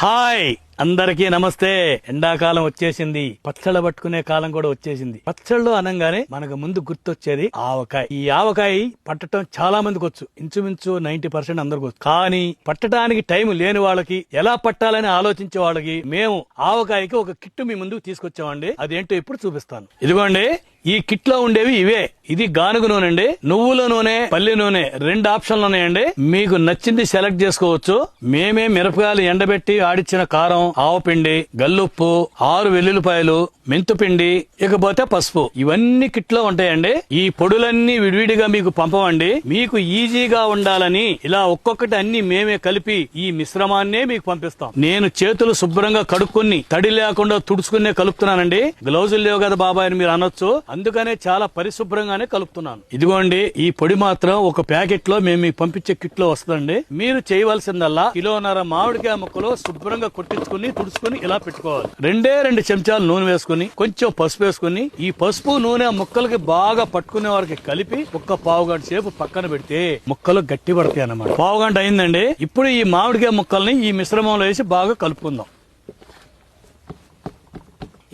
Hi అందరికీ నమస్తే. ఎండాకాలం వచ్చేసింది, పచ్చళ్ళు పట్టుకునే కాలం కూడా వచ్చేసింది. పచ్చళ్ళు అనగానే మనకు ముందు గుర్తొచ్చేది ఆవకాయ. ఈ ఆవకాయ పట్టడం చాలా మందికి వచ్చు, ఇంచుమించు 90% అందరికి వచ్చు. కానీ పట్టడానికి టైం లేని వాళ్ళకి, ఎలా పట్టాలని ఆలోచించే వాళ్ళకి మేము ఆవకాయకి ఒక కిట్టు మీ ముందుకు తీసుకొచ్చామండి. అదేంటో ఇప్పుడు చూపిస్తాను. ఇదిగోండి, ఈ కిట్ లో ఉండేవి ఇవే. ఇది గానుగ నూనె అండి, నువ్వుల నూనె, పల్లి నూనె, 2 ఆప్షన్లు ఉన్నాయండి. మీకు నచ్చింది సెలెక్ట్ చేసుకోవచ్చు. మేమే మిరపకాయలు ఎండబెట్టి ఆడిచ్చిన కారం, ఆవపిండి, గల్లుప్పు, 6 వెల్లుల్లిపాయలు, మెంతుపిండి, ఇకపోతే పసుపు, ఇవన్నీ కిట్ లో ఉంటాయండి. ఈ పొడులన్నీ విడివిడిగా మీకు పంపవండి. మీకు ఈజీగా ఉండాలని ఇలా ఒక్కొక్కటి అన్ని మేమే కలిపి ఈ మిశ్రమాన్నే మీకు పంపిస్తాం. నేను చేతులు శుభ్రంగా కడుక్కుని తడి లేకుండా తుడుచుకునే కలుపుతున్నానండి. గ్లౌజులు లేవు కదా బాబాయ్ అని మీరు అనొచ్చు, అందుకనే చాలా పరిశుభ్రంగానే కలుపుతున్నాను. ఇదిగోండి, ఈ పొడి మాత్రం ఒక ప్యాకెట్ లో మేము మీకు పంపించే కిట్ లో వస్తుందండి. మీరు చేయవలసిందల్లా 1.5 కిలో మామిడికాయ ముక్కలు శుభ్రంగా కొట్టించుకుని తుడుచుకుని ఇలా పెట్టుకోవాలి. 2 చెంచాలు నూనె వేసుకుని, కొంచెం పసుపు వేసుకుని, ఈ పసుపు నూనె ముక్కలకి బాగా పట్టుకునే వారికి కలిపి ఒక 1/2 గంట సేపు పక్కన పెడితే ముక్కలు గట్టి పడతాయి అన్నమాట. 1/2 గంట అయిందండి. ఇప్పుడు ఈ మామిడికాయ ముక్కల్ని ఈ మిశ్రమంలో వేసి బాగా కలుపుకుందాం.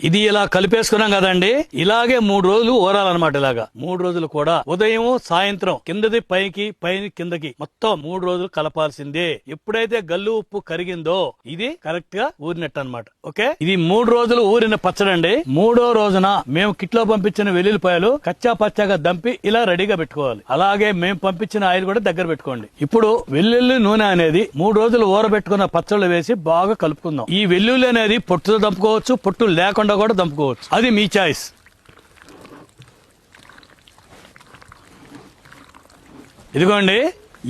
ఇది ఇలా కలిపేసుకున్నాం కదండి, ఇలాగే 3 రోజులు ఊరాలన్నమాట. ఇలాగా 3 రోజులు కూడా ఉదయం సాయంత్రం కిందది పైకి, పైన కిందకి మొత్తం 3 రోజులు కలపాల్సిందే. ఎప్పుడైతే గల్లు ఉప్పు కరిగిందో ఇది కరెక్ట్ గా ఊరినట్టు అనమాట. ఓకే, ఇది 3 రోజులు ఊరిన పచ్చడండి. 3వ రోజున మేము కిట్ లో పంపించిన వెల్లుల్లిపాయలు కచ్చా పచ్చాగా దంపి ఇలా రెడీగా పెట్టుకోవాలి. అలాగే మేము పంపించిన ఆయిల్ కూడా దగ్గర పెట్టుకోండి. ఇప్పుడు వెల్లుల్లి నూనె అనేది 3 రోజులు ఊరబెట్టుకున్న పచ్చళ్ళు వేసి బాగా కలుపుకుందాం. ఈ వెల్లుల్లి అనేది పొట్టుతో దంపుకోవచ్చు, పొట్టు లేకుండా కూడా దంపుకోవచ్చు, అది మీ చాయిస్. ఇదిగోండి,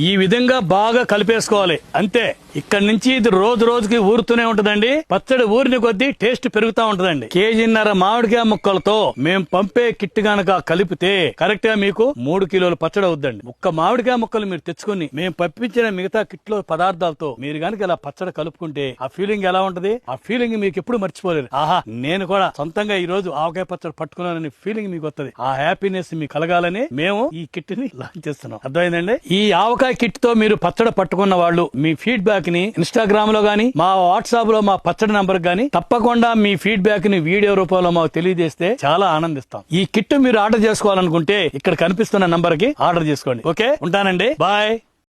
ఈ విధంగా బాగా కలిపేసుకోవాలి. అంతే, ఇక్కడ నుంచి ఇది రోజు రోజుకి ఊరుతూనే ఉంటదండి. పచ్చడి ఊరిని కొద్దీ టేస్ట్ పెరుగుతా ఉంటదండి. 1.5 కేజీ మామిడికాయ ముక్కలతో మేము పంపే కిట్ గనక కలిపితే కరెక్ట్ గా మీకు 3 కిలోల పచ్చడి అవుద్దండి. ఒక్క మామిడికాయ ముక్కలు మీరు తెచ్చుకుని మేము పంపించిన మిగతా కిట్ లో పదార్థాలతో మీరు గనక ఇలా పచ్చడి కలుపుకుంటే ఆ ఫీలింగ్ ఎలా ఉంటది? ఆ ఫీలింగ్ మీకు ఎప్పుడు మర్చిపోలేదు. ఆహా, నేను కూడా సొంతంగా ఈ రోజు ఆవకాయ పచ్చడి పట్టుకున్నానని ఫీలింగ్ మీకు వస్తుంది. ఆ హ్యాపీనెస్ మీకు కలగాలని మేము ఈ కిట్ ని లాంచ్ చేస్తున్నాం. అర్థమైందండి? ఈ ఆవకాయ కిట్ తో మీరు పచ్చడి పట్టుకున్న వాళ్ళు మీ ఫీడ్బ్యాక్ ని ఇన్స్టాగ్రామ్ లో గానీ, మా వాట్సాప్ లో మా పచ్చడి నంబర్ గానీ తప్పకుండా మీ ఫీడ్బ్యాక్ ని వీడియో రూపంలో మాకు తెలియజేస్తే చాలా ఆనందిస్తాం. ఈ కిట్ మీరు ఆర్డర్ చేసుకోవాలనుకుంటే ఇక్కడ కనిపిస్తున్న నంబర్ కి ఆర్డర్ చేసుకోండి. ఓకే, ఉంటానండి, బాయ్.